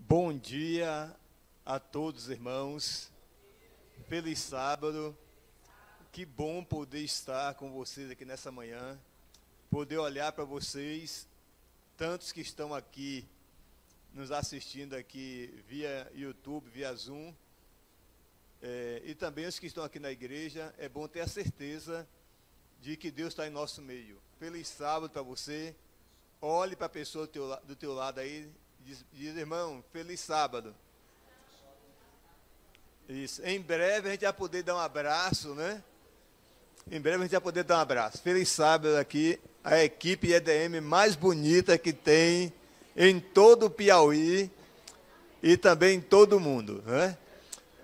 Bom dia a todos, irmãos. Feliz sábado. Que bom poder estar com vocês aqui nessa manhã, poder olhar para vocês, tantos que estão aqui nos assistindo aqui via YouTube, via Zoom, e também os que estão aqui na igreja. É bom ter a certeza de que Deus está em nosso meio. Feliz sábado para você. Olhe para a pessoa do teu lado aí, diz, irmão, feliz sábado. Isso. Em breve a gente vai poder dar um abraço, né? Em breve a gente vai poder dar um abraço. Feliz sábado aqui, a equipe EDM mais bonita que tem em todo o Piauí e também em todo o mundo, né?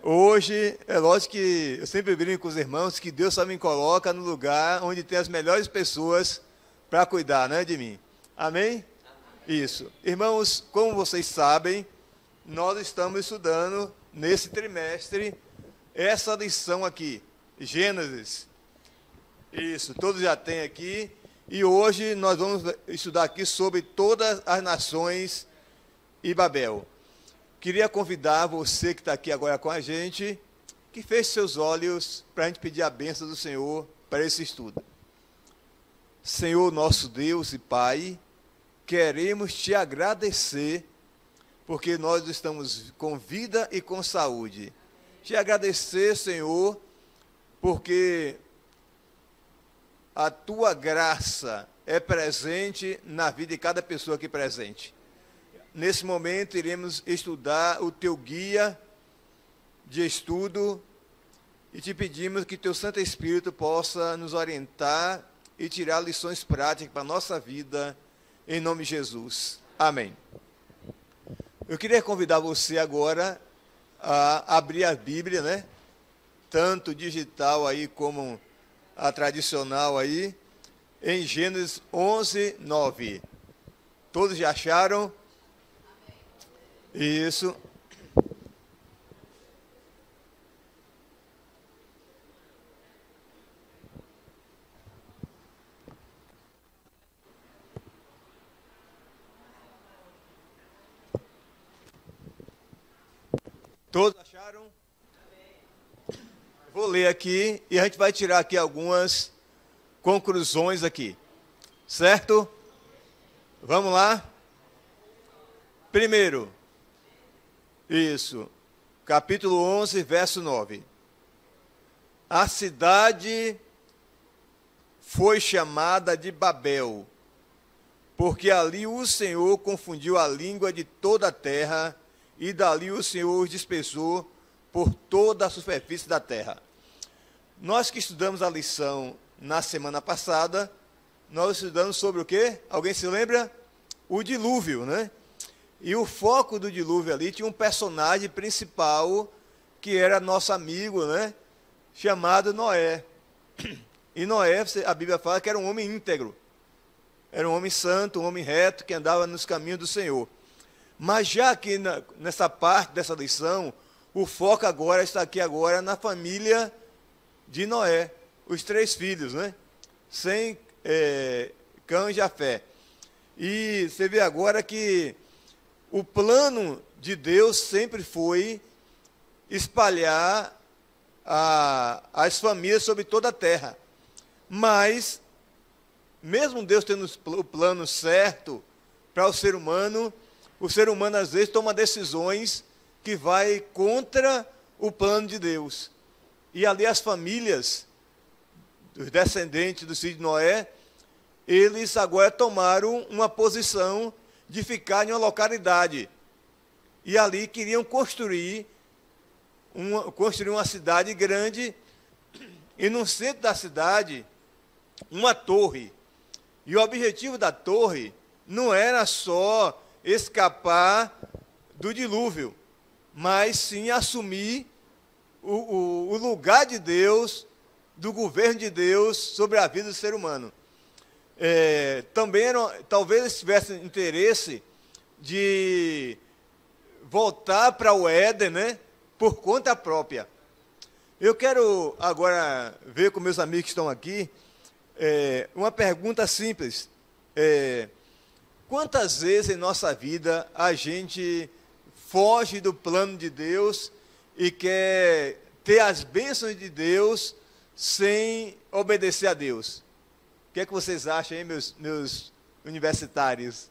Hoje, é lógico que eu sempre brinco com os irmãos que Deus só me coloca no lugar onde tem as melhores pessoas para cuidar, né, de mim. Amém? Isso. Irmãos, como vocês sabem, nós estamos estudando nesse trimestre essa lição aqui, Gênesis. Isso, todos já têm aqui. E hoje nós vamos estudar aqui sobre todas as nações e Babel. Queria convidar você que está aqui agora com a gente, que feche seus olhos para a gente pedir a bênção do Senhor para esse estudo. Senhor, nosso Deus e Pai, queremos te agradecer, porque nós estamos com vida e com saúde. Te agradecer, Senhor, porque a tua graça é presente na vida de cada pessoa aqui presente. Nesse momento, iremos estudar o teu guia de estudo e te pedimos que teu Santo Espírito possa nos orientar e tirar lições práticas para a nossa vida, em nome de Jesus. Amém. Eu queria convidar você agora a abrir a Bíblia, né? Tanto digital aí como a tradicional aí, em Gênesis 11, 9. Todos já acharam? Isso. Todos acharam? Vou ler aqui e a gente vai tirar aqui algumas conclusões aqui. Certo? Vamos lá? Primeiro, isso, capítulo 11, verso 9. A cidade foi chamada de Babel, porque ali o Senhor confundiu a língua de toda a terra, e dali o Senhor os dispersou por toda a superfície da terra. Nós que estudamos a lição na semana passada, nós estudamos sobre o quê? Alguém se lembra? O dilúvio, né? E o foco do dilúvio ali tinha um personagem principal que era nosso amigo, né? Chamado Noé. E Noé, a Bíblia fala que era um homem íntegro. Era um homem santo, um homem reto, que andava nos caminhos do Senhor. Mas já aqui nessa parte dessa lição, o foco agora está aqui agora na família de Noé, os 3 filhos, né? Sem Cã e Jafé. E você vê agora que o plano de Deus sempre foi espalhar as famílias sobre toda a terra. Mas, mesmo Deus tendo o plano certo para o ser humano às vezes toma decisões que vai contra o plano de Deus. E ali as famílias, os descendentes do filho de Noé, eles agora tomaram uma posição de ficar em uma localidade. E ali queriam construir uma cidade grande, e no centro da cidade, uma torre. E o objetivo da torre não era só escapar do dilúvio, mas sim assumir o lugar de Deus, do governo de Deus sobre a vida do ser humano. Também talvez eles tivessem interesse de voltar para o Éden, né, por conta própria. Eu quero agora ver com meus amigos que estão aqui uma pergunta simples. Quantas vezes em nossa vida a gente foge do plano de Deus e quer ter as bênçãos de Deus sem obedecer a Deus. O que é que vocês acham, hein, meus universitários?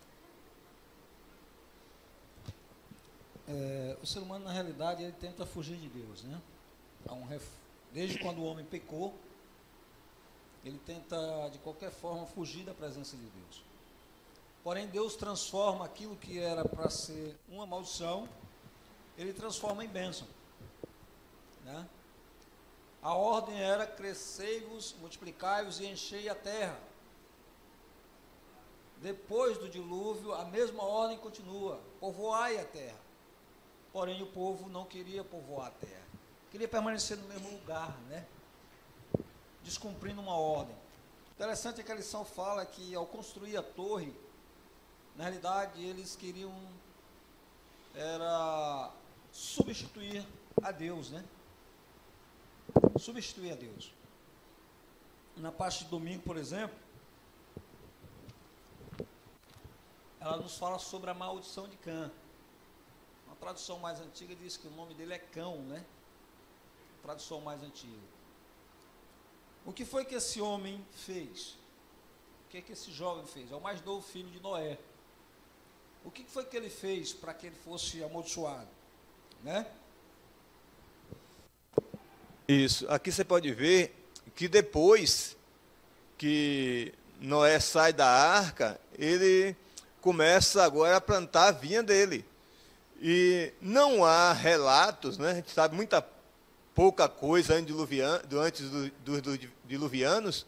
O ser humano, na realidade, ele tenta fugir de Deus, né? Desde quando o homem pecou, ele tenta, de qualquer forma, fugir da presença de Deus. Porém, Deus transforma aquilo que era para ser uma maldição, ele transforma em bênção, né? A ordem era: crescei-vos, multiplicai-vos e enchei a terra. Depois do dilúvio, a mesma ordem continua: povoai a terra. Porém, o povo não queria povoar a terra, queria permanecer no mesmo lugar, né? Descumprindo uma ordem. Interessante é que a lição fala que, ao construir a torre, na realidade, eles queriam substituir a Deus, né? Substituir a Deus. Na parte de domingo, por exemplo, ela nos fala sobre a maldição de Cã. Uma tradução mais antiga diz que o nome dele é Cão, né? Tradução mais antiga. O que foi que esse homem fez? O que é que esse jovem fez? É o mais novo filho de Noé. O que foi que ele fez para que ele fosse amaldiçoado, né? Isso. Aqui você pode ver que depois que Noé sai da arca, ele começa agora a plantar a vinha dele. E não há relatos, né? A gente sabe pouca coisa antes dos diluvianos,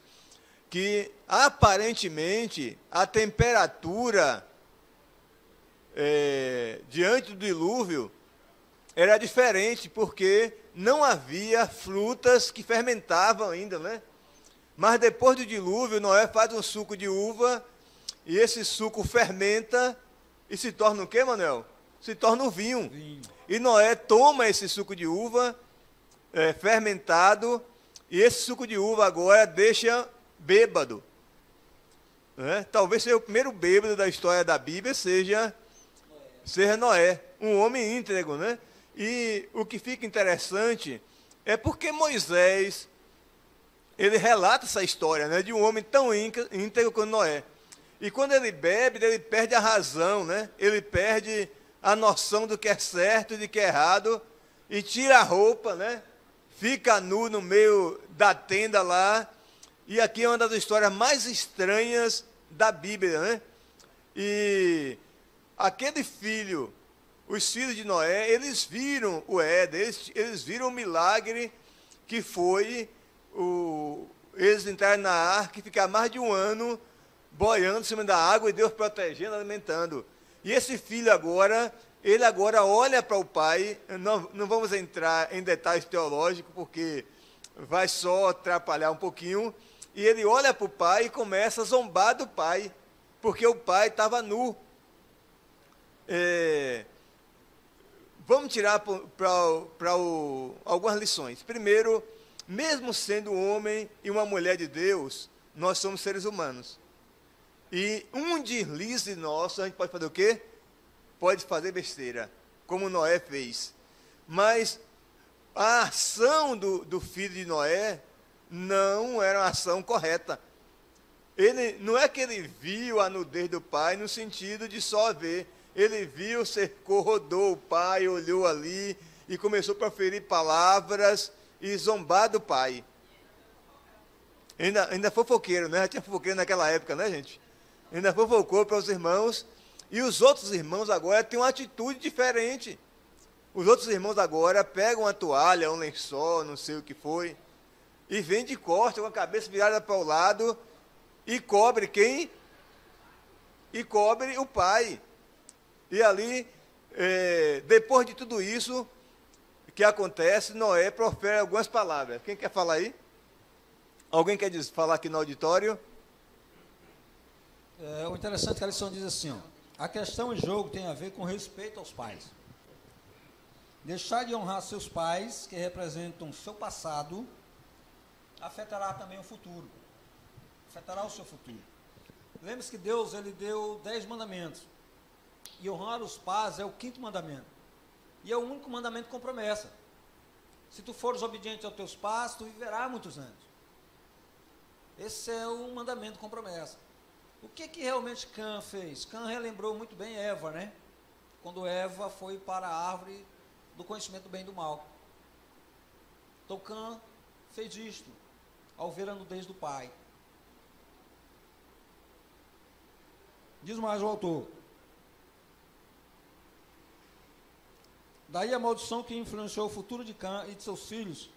que aparentemente a temperatura diante do dilúvio era diferente, porque não havia frutas que fermentavam ainda, né? Mas depois do dilúvio, Noé faz um suco de uva, e esse suco fermenta e se torna o quê, Manuel? Se torna um vinho. E Noé toma esse suco de uva fermentado, e esse suco de uva agora deixa bêbado. Né? Talvez seja o primeiro bêbado da história da Bíblia, seja Noé, um homem íntegro, né? E o que fica interessante é porque Moisés, ele relata essa história, né, de um homem tão íntegro quanto Noé. E quando ele bebe, ele perde a razão, né? Ele perde a noção do que é certo e do que é errado, e tira a roupa, né? Fica nu no meio da tenda lá. E aqui é uma das histórias mais estranhas da Bíblia, né? E aquele filho, os filhos de Noé, eles viram o Éden, eles viram o milagre que foi eles entrarem na arca e ficar mais de um ano boiando em cima da água, e Deus protegendo, alimentando. E esse filho agora, ele agora olha para o pai. Não vamos entrar em detalhes teológicos, porque vai só atrapalhar um pouquinho. E ele olha para o pai e começa a zombar do pai, porque o pai estava nu. Vamos tirar algumas lições. Primeiro, mesmo sendo um homem e uma mulher de Deus, nós somos seres humanos. E um deslize nosso, a gente pode fazer o quê? Pode fazer besteira, como Noé fez. Mas a ação do filho de Noé não era uma ação correta. Não é que ele viu a nudez do pai no sentido de só ver. Ele viu, cercou, rodou o pai, olhou ali e começou a proferir palavras e zombar do pai. Ainda fofoqueiro, né? Já tinha fofoqueiro naquela época, né, gente? Ainda fofocou para os irmãos. E os outros irmãos agora têm uma atitude diferente. Os outros irmãos agora pegam uma toalha, um lençol, não sei o que foi, e vêm de costas, com a cabeça virada para o lado, e cobre quem? E cobre o pai. E ali, depois de tudo isso que acontece, Noé profere algumas palavras. Quem quer falar aí? Alguém quer falar aqui no auditório? O interessante é que a lição diz assim, ó: a questão em jogo tem a ver com respeito aos pais. Deixar de honrar seus pais, que representam seu passado, afetará também o futuro. Afetará o seu futuro. Lembre-se que Deus, ele deu 10 mandamentos. E honrar os pais é o 5º mandamento. E é o único mandamento com promessa. Se tu fores obediente aos teus pais, tu viverás muitos anos. Esse é o mandamento com promessa. O que realmente Cã fez? Cã relembrou muito bem Eva, né? Quando Eva foi para a árvore do conhecimento do bem e do mal. Então Cã fez isto, ao ver a nudez do pai. Diz mais o autor. Daí a maldição que influenciou o futuro de Cã e de seus filhos,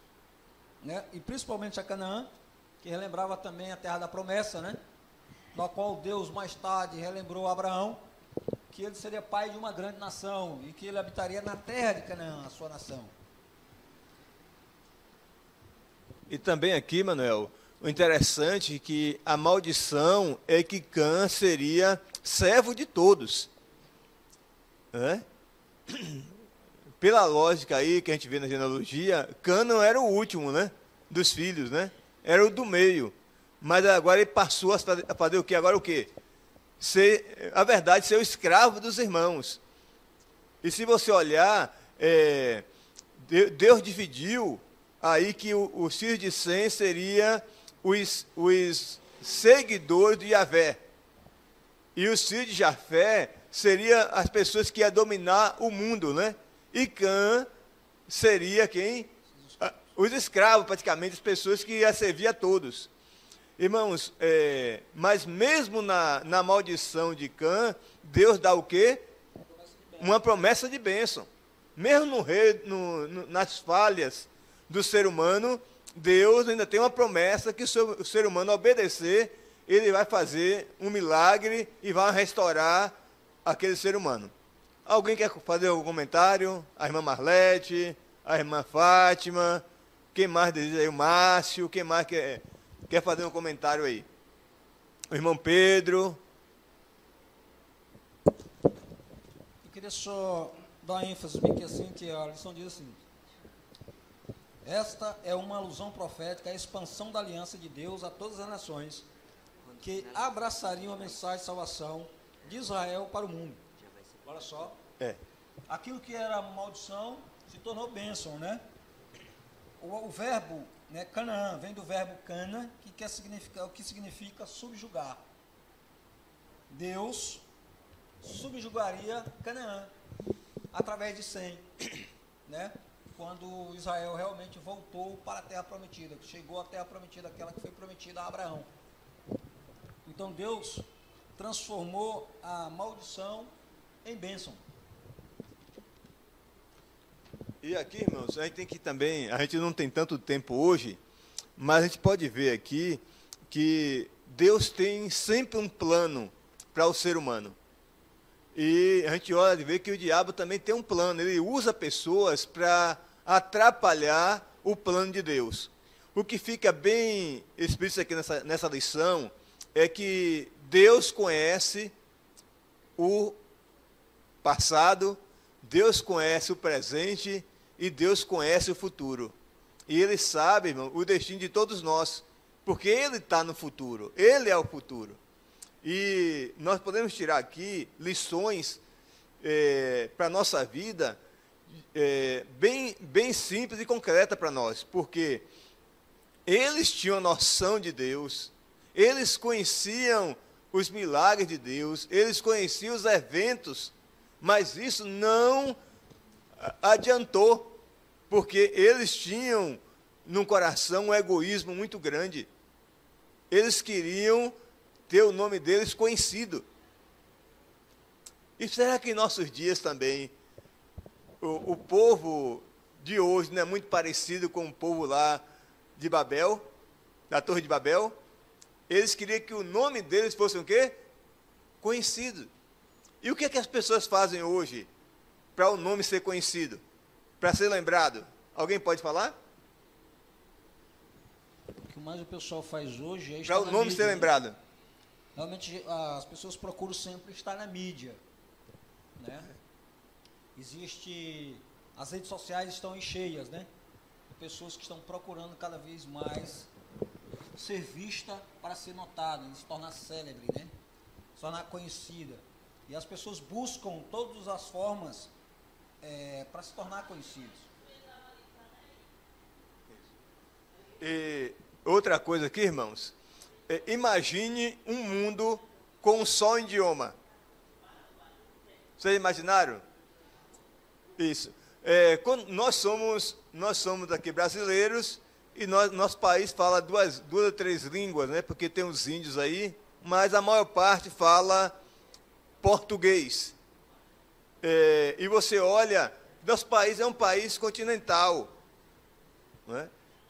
né? E principalmente a Canaã, que relembrava também a terra da promessa, né? Na qual Deus mais tarde relembrou a Abraão que ele seria pai de uma grande nação e que ele habitaria na terra de Canaã, a sua nação. E também aqui, Manuel, o interessante é que a maldição é que Cã seria servo de todos. Né? Pela lógica aí que a gente vê na genealogia, Cã não era o último, né, dos filhos, né? Era o do meio. Mas agora ele passou a fazer o quê? Agora o quê? Ser, a verdade, ser o escravo dos irmãos. E se você olhar, Deus dividiu aí que os filhos de Sem seriam os seguidores de Javé. E os filhos de Jafé seriam as pessoas que iam dominar o mundo, né? E Cã seria quem? Os escravos, praticamente, as pessoas que iam servir a todos. Irmãos, mas mesmo na maldição de Cã, Deus dá o quê? Uma promessa de bênção. Mesmo nas falhas do ser humano, Deus ainda tem uma promessa que se o ser humano obedecer, ele vai fazer um milagre e vai restaurar aquele ser humano. Alguém quer fazer algum comentário? A irmã Marlete, a irmã Fátima, quem mais deseja aí? O Márcio, quem mais quer fazer um comentário aí? O irmão Pedro. Eu queria só dar ênfase bem que assim, que a lição diz assim: esta é uma alusão profética à expansão da aliança de Deus a todas as nações que abraçariam a mensagem de salvação de Israel para o mundo. Olha só. Aquilo que era maldição se tornou bênção, né? O verbo, né, Canaã, vem do verbo cana, que significa subjugar. Deus subjugaria Canaã através de Sem, né? Quando Israel realmente voltou para a terra prometida, chegou à terra prometida, aquela que foi prometida a Abraão. Então Deus transformou a maldição em bênção. E aqui, irmãos, a gente tem que também, a gente não tem tanto tempo hoje, mas a gente pode ver aqui que Deus tem sempre um plano para o ser humano. E a gente olha de ver que o diabo também tem um plano, ele usa pessoas para atrapalhar o plano de Deus. O que fica bem explícito aqui nessa lição é que Deus conhece o passado, Deus conhece o presente e Deus conhece o futuro. E Ele sabe, irmão, o destino de todos nós, porque Ele está no futuro, Ele é o futuro. E nós podemos tirar aqui lições para a nossa vida bem simples e concreta para nós, porque eles tinham noção de Deus, eles conheciam os milagres de Deus, eles conheciam os eventos, mas isso não adiantou, porque eles tinham no coração um egoísmo muito grande. Eles queriam ter o nome deles conhecido. E será que em nossos dias também o povo de hoje não é muito parecido com o povo lá de Babel, da Torre de Babel? Eles queriam que o nome deles fosse o quê? Conhecido. E o que é que as pessoas fazem hoje para o nome ser conhecido? Para ser lembrado? Alguém pode falar? O que mais o pessoal faz hoje é para o nome ser lembrado. Realmente as pessoas procuram sempre estar na mídia, né? As redes sociais estão cheias, né? De pessoas que estão procurando cada vez mais ser vista para ser notada, se tornar célebre, né? Se tornar conhecida. E as pessoas buscam todas as formas para se tornar conhecidos. E outra coisa aqui, irmãos, imagine um mundo com um só idioma. Vocês imaginaram? Isso. Quando nós somos aqui brasileiros e nosso país fala duas ou três línguas, né? Porque tem os índios aí, mas a maior parte fala português. E você olha, nosso país é um país continental, né?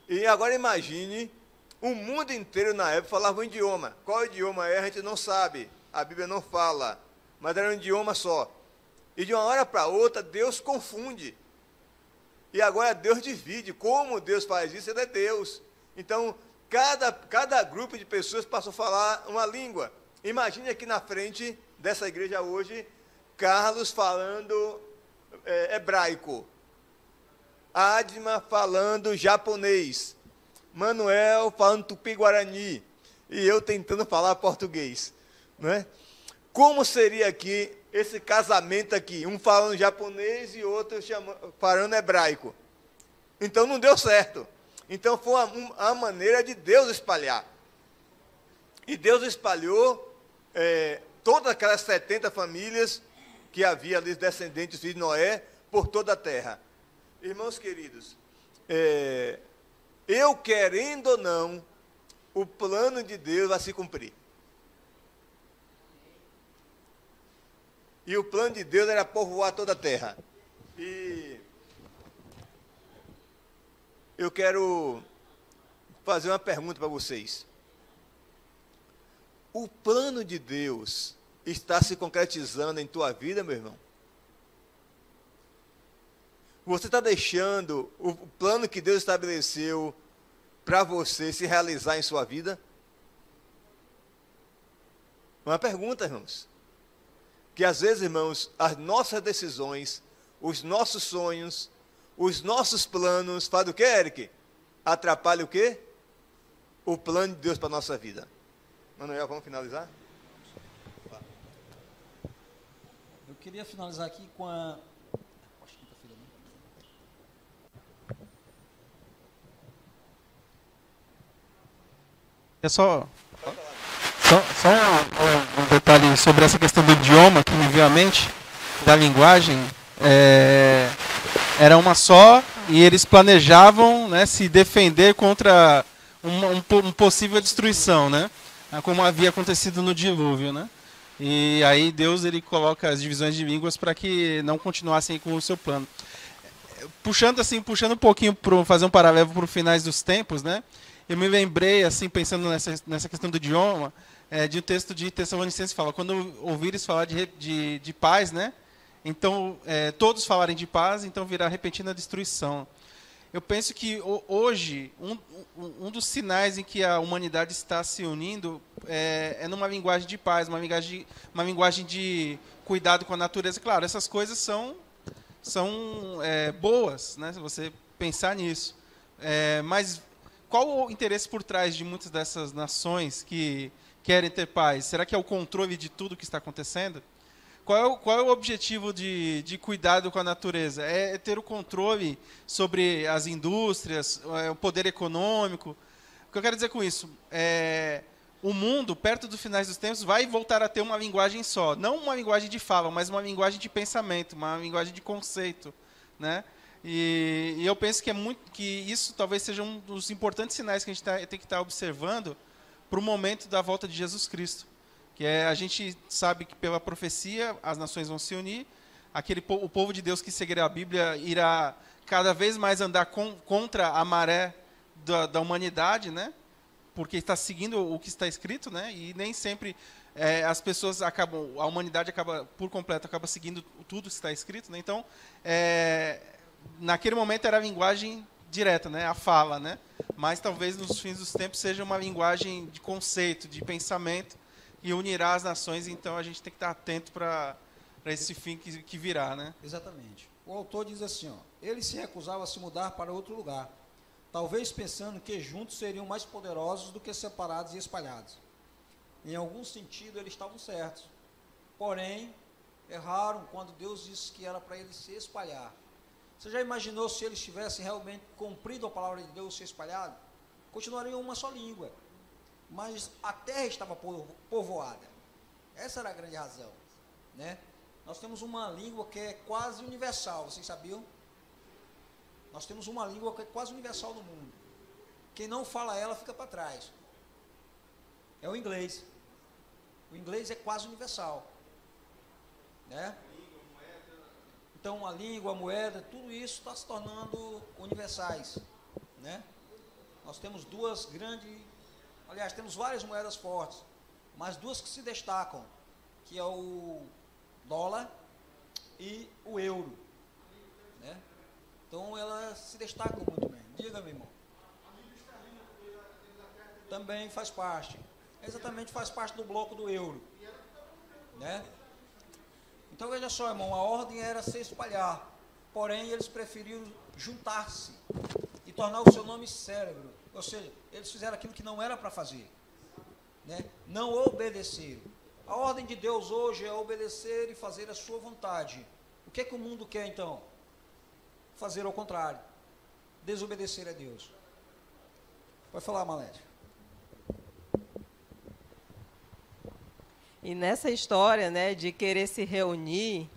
E agora imagine, o mundo inteiro na época falava um idioma. Qual idioma é, a gente não sabe, a Bíblia não fala, mas era um idioma só. E de uma hora para outra, Deus confunde. E agora Deus divide. Como Deus faz isso? Ele é Deus. Então, cada grupo de pessoas passou a falar uma língua. Imagine aqui na frente dessa igreja hoje, Carlos falando hebraico. Adma falando japonês, Manuel falando tupi-guarani, e eu tentando falar português, né? Como seria aqui esse casamento aqui, um falando japonês e outro falando hebraico? Então não deu certo. Então foi a maneira de Deus espalhar. E Deus espalhou todas aquelas 70 famílias que havia ali, descendentes de Noé, por toda a terra. Irmãos queridos, eu querendo ou não, o plano de Deus vai se cumprir. E o plano de Deus era povoar toda a terra. E eu quero fazer uma pergunta para vocês. O plano de Deus está se concretizando em tua vida, meu irmão? Você está deixando o plano que Deus estabeleceu para você se realizar em sua vida? Uma pergunta, irmãos. Que às vezes, irmãos, as nossas decisões, os nossos sonhos, os nossos planos, faz o quê, Eric? Atrapalha o quê? O plano de Deus para a nossa vida. Manuel, vamos finalizar? Eu queria finalizar aqui com a... É só um detalhe sobre essa questão do idioma que me veio à mente, da linguagem. Era uma só e eles planejavam, né, se defender contra uma possível destruição, né, como havia acontecido no dilúvio, né? E aí Deus ele coloca as divisões de línguas para que não continuassem com o seu plano. Puxando um pouquinho para fazer um paralelo para os finais dos tempos, né? Eu me lembrei, assim, pensando nessa questão do idioma, de um texto de Tessalonicenses que fala, quando ouvires falar de paz, né? Então, todos falarem de paz, então virá repentina destruição. Eu penso que hoje, um dos sinais em que a humanidade está se unindo é numa linguagem de paz, uma linguagem de cuidado com a natureza. Claro, essas coisas são boas, né? Se você pensar nisso. Mas qual o interesse por trás de muitas dessas nações que querem ter paz? Será que é o controle de tudo que está acontecendo? Qual é o objetivo de cuidado com a natureza? É ter o controle sobre as indústrias, o poder econômico. O que eu quero dizer com isso? O mundo, perto dos finais dos tempos, vai voltar a ter uma linguagem só. Não uma linguagem de fala, mas uma linguagem de pensamento, uma linguagem de conceito, né? E eu penso que isso talvez seja um dos importantes sinais que a gente tem que estar observando para o momento da volta de Jesus Cristo. Que a gente sabe que pela profecia as nações vão se unir, o povo de Deus que seguirá a Bíblia irá cada vez mais andar contra a maré da humanidade, né? Porque está seguindo o que está escrito, né? E nem sempre as pessoas a humanidade por completo acaba seguindo tudo que está escrito, né? Então, naquele momento era a linguagem direta, né? A fala, né? Mas talvez nos fins dos tempos seja uma linguagem de conceito, de pensamento, e unirá as nações, então a gente tem que estar atento para esse fim que virá, né? Exatamente. O autor diz assim, ele se recusava a se mudar para outro lugar, talvez pensando que juntos seriam mais poderosos do que separados e espalhados. Em algum sentido, eles estavam certos. Porém, erraram quando Deus disse que era para eles se espalhar. Você já imaginou se eles tivessem realmente cumprido a palavra de Deus e se espalhado? Continuariam uma só língua. Mas a terra estava povoada. Essa era a grande razão, né? Nós temos uma língua que é quase universal, vocês sabiam? Nós temos uma língua que é quase universal no mundo. Quem não fala ela fica para trás. É o inglês. O inglês é quase universal, né? Então a língua, a moeda, tudo isso está se tornando universais, né? Nós temos duas grandes, aliás, temos várias moedas fortes, mas duas que se destacam, que é o dólar e o euro, né? Então elas se destacam muito bem. Diga, meu irmão. Também faz parte. Exatamente, faz parte do bloco do euro, né? Então veja só, irmão, a ordem era se espalhar, porém eles preferiram juntar-se e tornar o seu nome célebre, ou seja, eles fizeram aquilo que não era para fazer, né? Não obedeceram. A ordem de Deus hoje é obedecer e fazer a sua vontade. O que é que o mundo quer então? Fazer ao contrário, desobedecer a Deus. Pode falar, Malete. E nessa história, né, de querer se reunir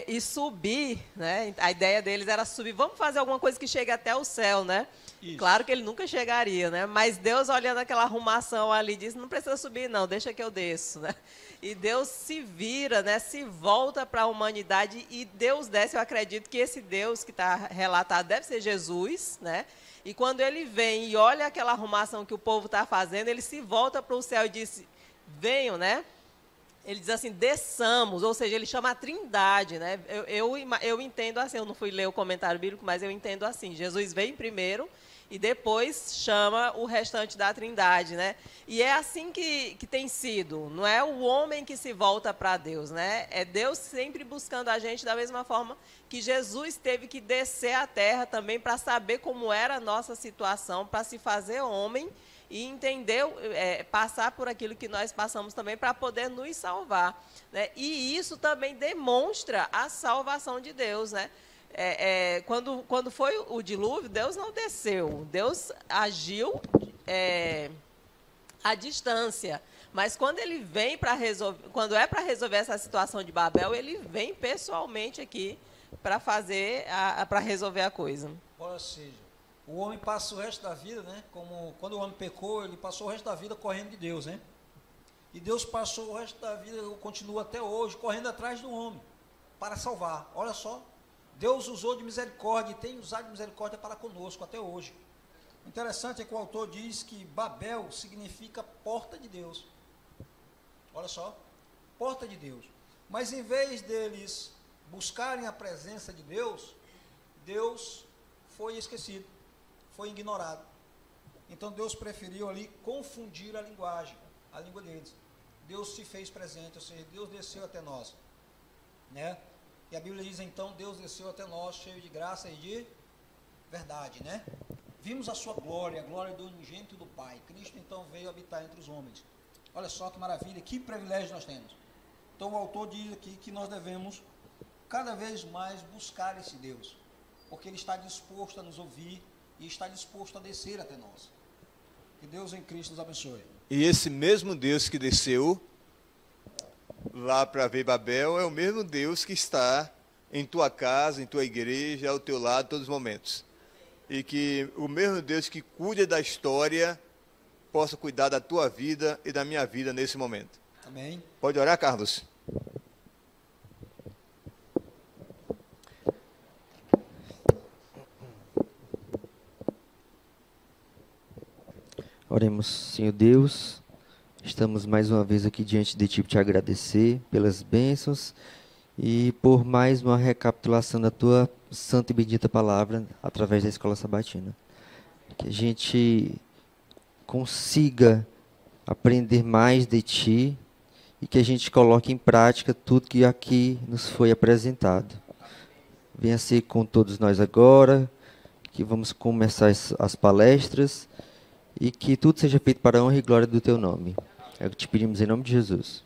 e subir, né, a ideia deles era subir, vamos fazer alguma coisa que chegue até o céu, né? Isso. Claro que ele nunca chegaria, né? Mas Deus, olhando aquela arrumação ali, disse, não precisa subir não, deixa que eu desço, né? E Deus se vira, né, se volta para a humanidade e Deus desce. Eu acredito que esse Deus que está relatado deve ser Jesus, né? E quando ele vem e olha aquela arrumação que o povo está fazendo, ele se volta para o céu e diz, venham, né? Ele diz assim, desçamos, ou seja, ele chama a trindade, né? Eu entendo assim, eu não fui ler o comentário bíblico, mas eu entendo assim, Jesus vem primeiro e depois chama o restante da trindade, né? E é assim que tem sido, não é o homem que se volta para Deus, né? É Deus sempre buscando a gente da mesma forma que Jesus teve que descer à terra também para saber como era a nossa situação, para se fazer homem, e entender, passar por aquilo que nós passamos também para poder nos salvar, né? E isso também demonstra a salvação de Deus, né? Quando foi o dilúvio, Deus não desceu, Deus agiu à distância, mas quando ele vem para resolver, quando é para resolver essa situação de Babel, ele vem pessoalmente aqui para fazer, para resolver a coisa. Ou seja, o homem passa o resto da vida, né? Como quando o homem pecou, ele passou o resto da vida correndo de Deus, né? E Deus passou o resto da vida, continua até hoje, correndo atrás do homem, para salvar. Olha só, Deus usou de misericórdia e tem usado de misericórdia para conosco até hoje. O interessante é que o autor diz que Babel significa porta de Deus. Olha só, porta de Deus. Mas em vez deles buscarem a presença de Deus, Deus foi esquecido. Foi ignorado. Então Deus preferiu ali confundir a linguagem, a língua deles. Deus se fez presente, ou seja, Deus desceu até nós, né? E a Bíblia diz então, Deus desceu até nós cheio de graça e de verdade, né? Vimos a sua glória, a glória do unigênito do Pai. Cristo então veio habitar entre os homens. Olha só que maravilha, que privilégio nós temos. Então o autor diz aqui que nós devemos cada vez mais buscar esse Deus, porque Ele está disposto a nos ouvir e está disposto a descer até nós. Que Deus em Cristo nos abençoe. E esse mesmo Deus que desceu lá para ver Babel é o mesmo Deus que está em tua casa, em tua igreja, ao teu lado, todos os momentos. E que o mesmo Deus que cuida da história possa cuidar da tua vida e da minha vida nesse momento. Amém. Pode orar, Carlos? Oremos, Senhor Deus, estamos mais uma vez aqui diante de Ti para te agradecer pelas bênçãos e por mais uma recapitulação da Tua santa e bendita palavra através da Escola Sabatina. Que a gente consiga aprender mais de Ti e que a gente coloque em prática tudo que aqui nos foi apresentado. Venha ser com todos nós agora, que vamos começar as palestras, e que tudo seja feito para a honra e glória do Teu nome. É o que te pedimos em nome de Jesus.